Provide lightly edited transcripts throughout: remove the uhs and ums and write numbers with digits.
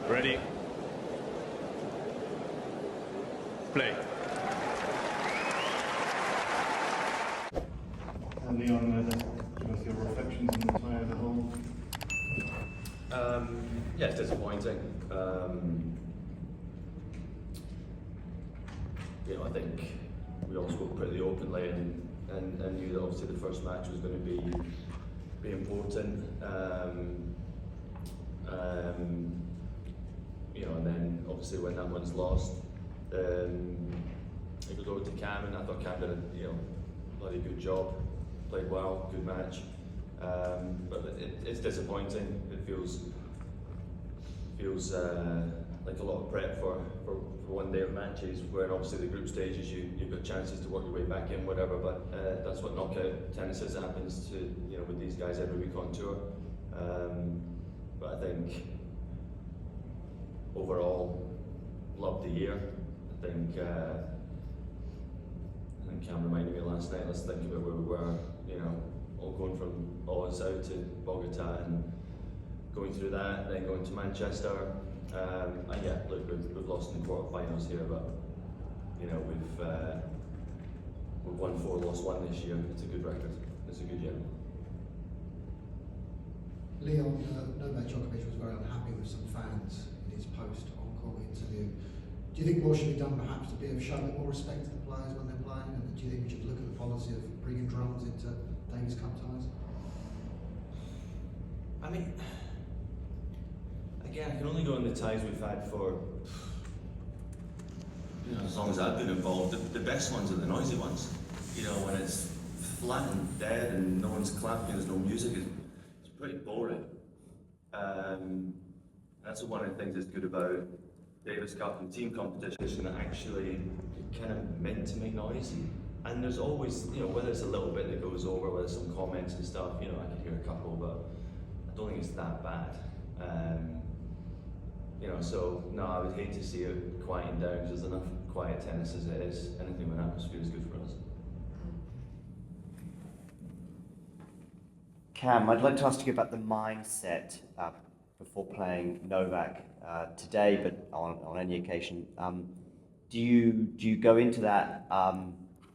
Ready. Play. And Leon, give us your reflections on the tie as a whole. Yeah, it's disappointing. I think we all spoke pretty openly and knew that obviously the first match was going to be important. And then obviously when that one's lost, it goes over to Cam, and I thought Cam did a bloody good job, played well, good match. But it's disappointing. It feels like a lot of prep for one day of matches, where obviously the group stages you've got chances to work your way back in, whatever. But that's what knockout tennis is. It happens to with these guys every week on tour. But I think overall, loved the year. I think Cam reminded me last night. Let's think about where we were. All going from Oz out to Bogota and going through that, then going to Manchester. And yeah, look, we've lost in the quarterfinals here, but we've won 4, lost 1 this year. It's a good record. It's a good year. Leon, Novak Djokovic was very unhappy with some fans in his post-encore interview. Do you think more should be done perhaps to show a bit more respect to the players when they're playing? And do you think we should look at the policy of bringing drums into Davis Cup ties? I mean, again, I can only go on the ties we've had for as long as I've been involved. The best ones are the noisy ones. When it's flat and dead and no one's clapping, there's no music. It's pretty boring. That's one of the things that's good about Davis Cup and team competition, that actually kind of meant to make noise. And there's always, whether it's a little bit that goes over, whether some comments and stuff, I can hear a couple, but I don't think it's that bad. So no, I would hate to see it quieting down, because there's enough quiet tennis as it is. Anything with atmosphere is good for us. Cam, I'd like to ask you about the mindset before playing Novak today, but on any occasion. Do you go into that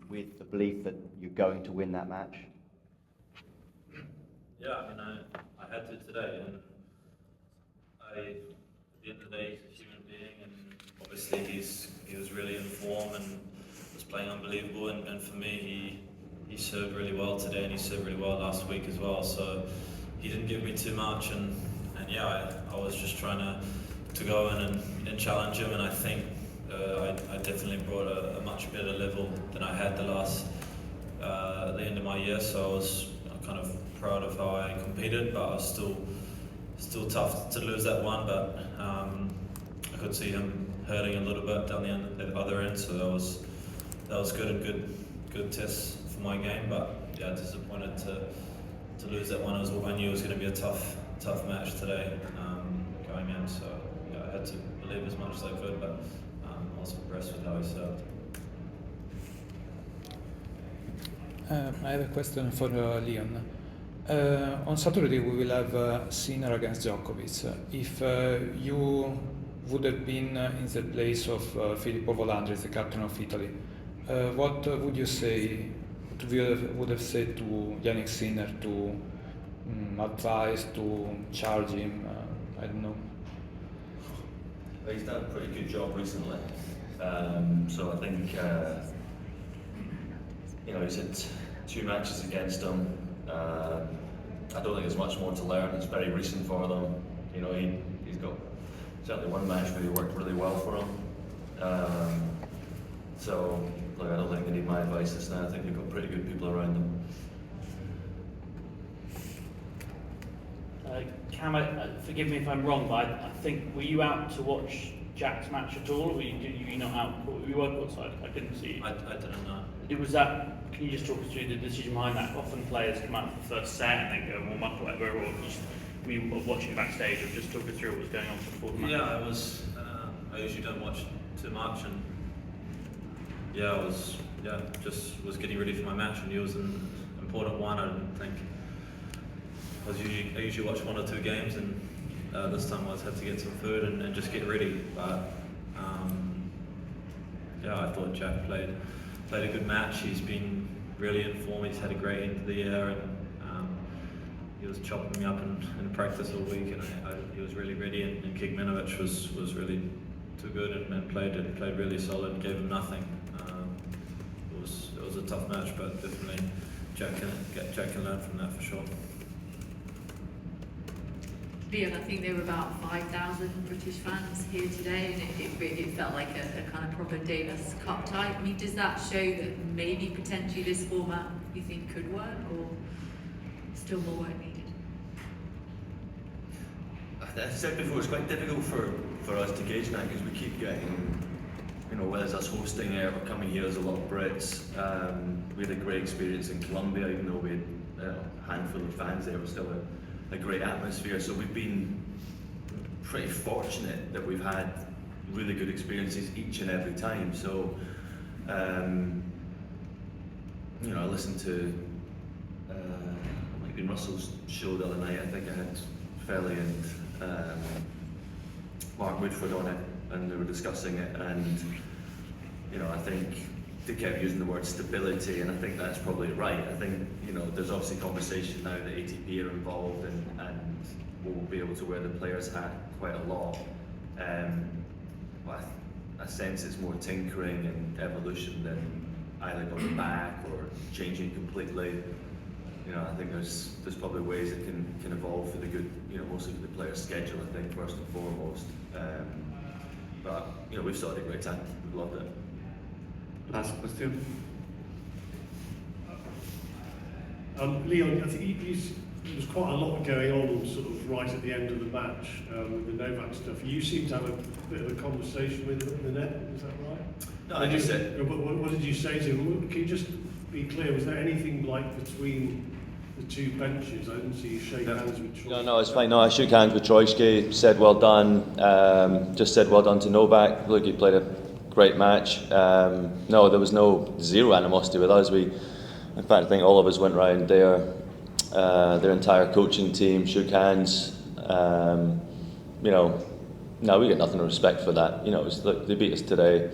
with the belief that you're going to win that match? Yeah, I had to today, and at the end of the day, he's a human being, and obviously he was really in form and was playing unbelievable. And for me, he served really well today, and he served really well last week as well. So he didn't give me too much, and yeah, I was just trying to go in and challenge him, and I think I definitely brought a much better level than I had at the end of my year. So I was kind of proud of how I competed, but I was still tough to lose that one. But I could see him hurting a little bit down the other end, so that was good, and good test for my game. But yeah, disappointed to lose that one. I knew it was going to be a tough match today going in. So yeah, I had to believe as much as I could, but I was impressed with how he served. I have a question for Leon. On Saturday we will have Sinner against Djokovic. If you would have been in the place of Filippo Volandri, the captain of Italy, what would you say? Would have said to Yannick Sinner to advise, to charge him? I don't know. Well, he's done a pretty good job recently. So I think he's had 2 matches against him. I don't think there's much more to learn. It's very recent for them. He's got certainly one match where he worked really well for him. So look, I don't think they need my advice this now. I think they've got pretty good people around them. Cam, forgive me if I'm wrong, but I think, were you out to watch Jack's match at all, or were you not out? You were outside. I couldn't see you. I didn't know. It was that. Can you just talk us through the decision behind that? Often players come out for the first set and then go warm up or whatever, or just were you watching backstage, or just talk us through what was going on before the match? Yeah, I was. I usually don't watch too much, and yeah, just was getting ready for my match, and it was an important one. I didn't think I usually watch 1 or 2 games, and This time I had to get some food and just get ready. But yeah, I thought Jack played a good match. He's been really in form. He's had a great end of the year, and he was chopping me up in practice all week, and he was really ready. And Kecmanovic was really too good and played really solid. Gave him nothing. It was a tough match, but definitely Jack can learn from that for sure. Leon, I think there were about 5,000 British fans here today, and it felt like a kind of proper Davis Cup type. I mean, does that show that maybe potentially this format you think could work, or still more work needed? I said before, it's quite difficult for us to gauge that because we keep getting, whether it's us hosting it or coming here, there's a lot of Brits. We had a great experience in Colombia, even though we had a handful of fans there, it was still a great atmosphere. So we've been pretty fortunate that we've had really good experiences each and every time. So, I listened to maybe Russell's show the other night. I think I had Felly and Mark Woodford on it, and they were discussing it. And I think they kept using the word stability, and I think that's probably right. I think there's obviously conversation now that ATP are involved and will be able to wear the players' hat quite a lot. But I sense it's more tinkering and evolution than either going back or changing completely. I think there's probably ways it can evolve for the good, mostly for the players' schedule, I think, first and foremost. But we've still had a great time. We've loved it. Last question. Leon, I think there was quite a lot going on sort of right at the end of the match with the Novak stuff. You seem to have a bit of a conversation with him in the net, is that right? No, I just said... What did you say to him? Can you just be clear, was there anything like between the two benches? I didn't see you shake hands with Troitsky. No, it's fine. No, I shook hands with Troitsky, said well done, just said well done to Novak. Look, he played a great match. No, there was zero animosity with us. In fact, I think all of us went round their entire coaching team, shook hands. No, we get nothing of respect for that. Look, they beat us today.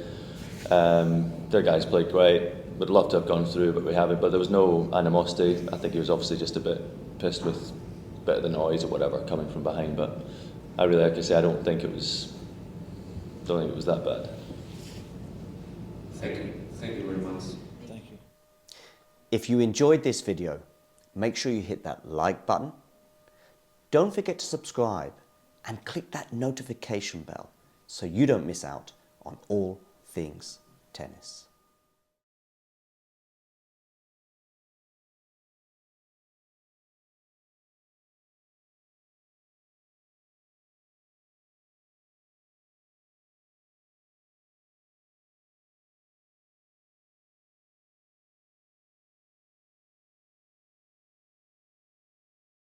Their guys played great. Would love to have gone through, but we haven't. But there was no animosity. I think he was obviously just a bit pissed with a bit of the noise or whatever coming from behind. But I really, like I say, I don't think it was that bad. Thank you. Thank you very much. Thank you. If you enjoyed this video, make sure you hit that like button. Don't forget to subscribe and click that notification bell so you don't miss out on all things tennis.